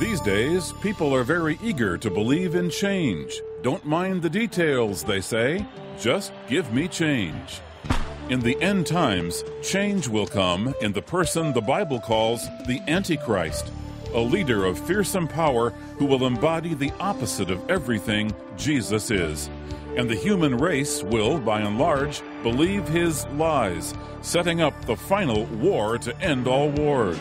These days, people are very eager to believe in change. Don't mind the details, they say. Just give me change. In the end times, change will come in the person the Bible calls the Antichrist, a leader of fearsome power who will embody the opposite of everything Jesus is. And the human race will, by and large, believe his lies, setting up the final war to end all wars.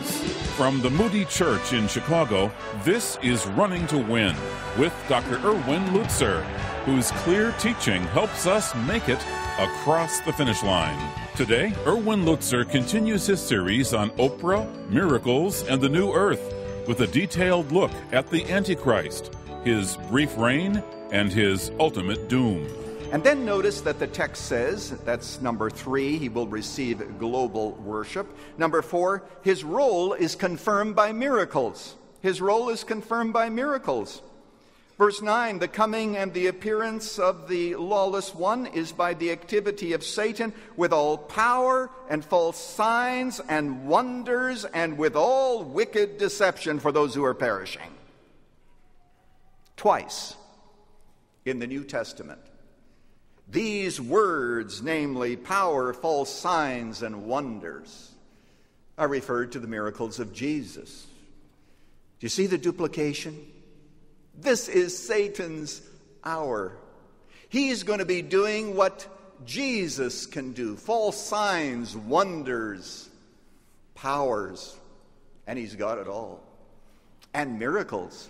From the Moody Church in Chicago, this is Running to Win with Dr. Erwin Lutzer, whose clear teaching helps us make it across the finish line. Today, Erwin Lutzer continues his series on Oprah, miracles, and the new earth with a detailed look at the Antichrist, his brief reign, and his ultimate doom. And then notice that the text says, that's number 3, he will receive global worship. Number 4, his role is confirmed by miracles. His role is confirmed by miracles. Verse 9, the coming and the appearance of the lawless one is by the activity of Satan with all power and false signs and wonders and with all wicked deception for those who are perishing. Twice in the New Testament, these words, namely power, false signs, and wonders, are referred to the miracles of Jesus. Do you see the duplication? This is Satan's hour. He's going to be doing what Jesus can do. False signs, wonders, powers, and he's got it all. And miracles.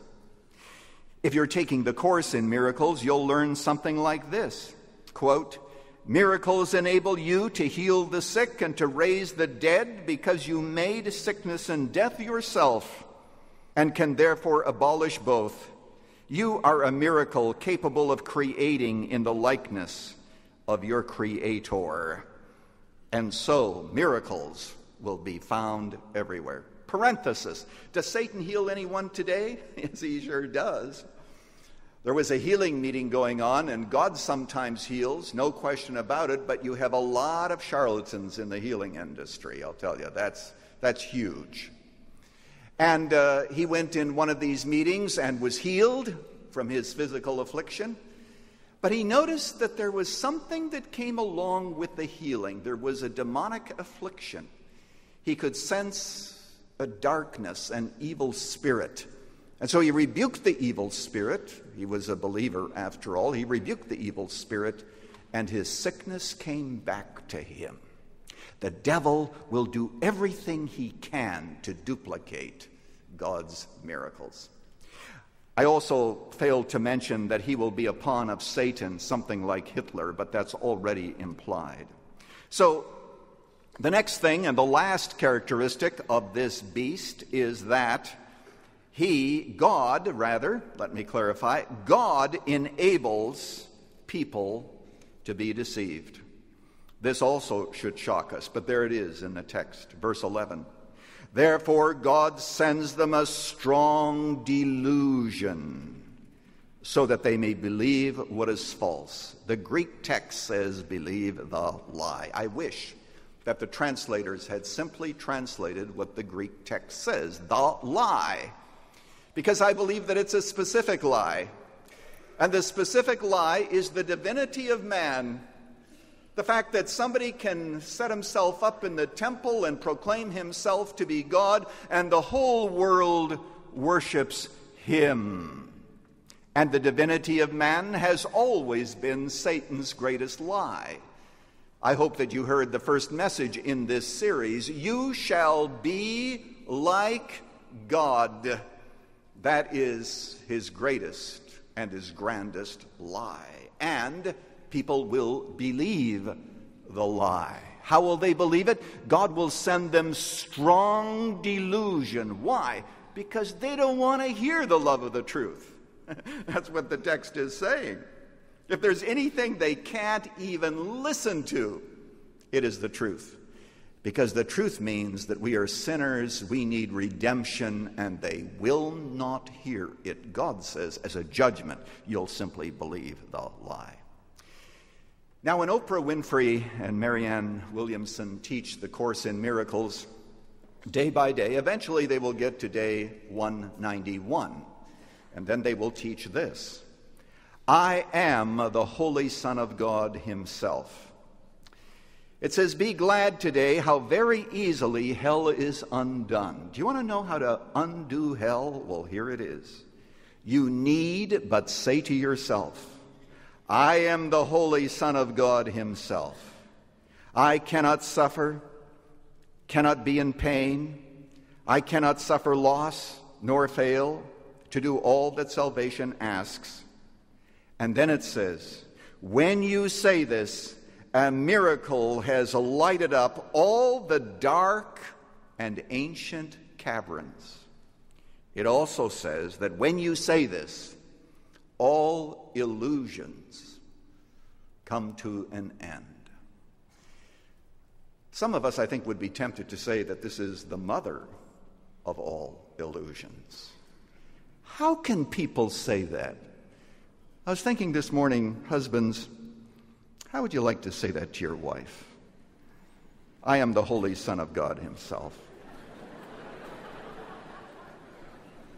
If you're taking the course in miracles, you'll learn something like this. Quote, miracles enable you to heal the sick and to raise the dead because you made sickness and death yourself and can therefore abolish both. You are a miracle capable of creating in the likeness of your Creator. And so miracles will be found everywhere. Parenthesis, does Satan heal anyone today? Yes, he sure does. There was a healing meeting going on, and God sometimes heals, no question about it, but you have a lot of charlatans in the healing industry, I'll tell you. That's huge. And he went in one of these meetings and was healed from his physical affliction. But he noticed that there was something that came along with the healing. There was a demonic affliction. He could sense a darkness, an evil spirit. And so he rebuked the evil spirit. He was a believer after all. He rebuked the evil spirit, and his sickness came back to him. The devil will do everything he can to duplicate God's miracles. I also failed to mention that he will be a pawn of Satan, something like Hitler, but that's already implied. So the next thing and the last characteristic of this beast is that God enables people to be deceived. This also should shock us, but there it is in the text, verse 11. Therefore, God sends them a strong delusion so that they may believe what is false. The Greek text says, believe the lie. I wish that the translators had simply translated what the Greek text says, the lie, because I believe that it's a specific lie. And the specific lie is the divinity of man. The fact that somebody can set himself up in the temple and proclaim himself to be God, and the whole world worships him. And the divinity of man has always been Satan's greatest lie. I hope that you heard the first message in this series. You shall be like God. That is his greatest and his grandest lie. And people will believe the lie. How will they believe it? God will send them strong delusion. Why? Because they don't want to hear the love of the truth. That's what the text is saying. If there's anything they can't even listen to, it is the truth. Because the truth means that we are sinners, we need redemption, and they will not hear it. God says, as a judgment, you'll simply believe the lie. Now, when Oprah Winfrey and Marianne Williamson teach the Course in Miracles, day by day. Eventually they will get to day 191, and then they will teach this: I am the Holy Son of God himself. It says, be glad today how very easily hell is undone. Do you want to know how to undo hell? Well, here it is. You need but say to yourself, I am the Holy Son of God himself. I cannot suffer, cannot be in pain. I cannot suffer loss nor fail to do all that salvation asks. And then it says, when you say this, a miracle has lighted up all the dark and ancient caverns. It also says that when you say this, all illusions come to an end. Some of us, I think, would be tempted to say that this is the mother of all illusions. How can people say that? I was thinking this morning, husbands, how would you like to say that to your wife? I am the Holy Son of God himself.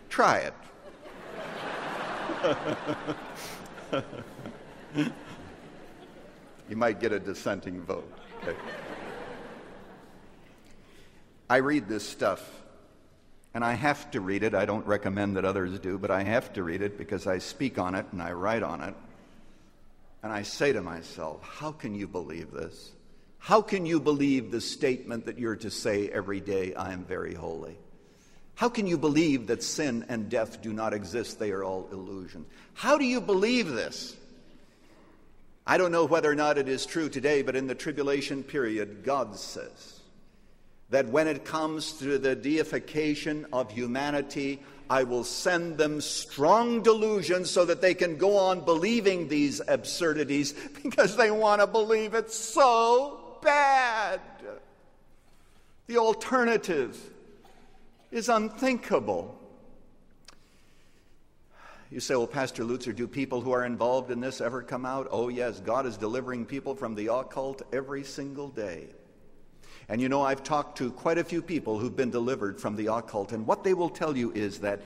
Try it. You might get a dissenting vote. Okay. I read this stuff, and I have to read it. I don't recommend that others do, but I have to read it because I speak on it and I write on it. And I say to myself, how can you believe this? How can you believe the statement that you're to say every day, I am very holy? How can you believe that sin and death do not exist? They are all illusions. How do you believe this? I don't know whether or not it is true today, but in the tribulation period, God says that when it comes to the deification of humanity, I will send them strong delusions so that they can go on believing these absurdities because they want to believe it so bad. The alternative is unthinkable. You say, well, Pastor Lutzer, do people who are involved in this ever come out? Oh, yes, God is delivering people from the occult every single day. And you know, I've talked to quite a few people who've been delivered from the occult, and what they will tell you is that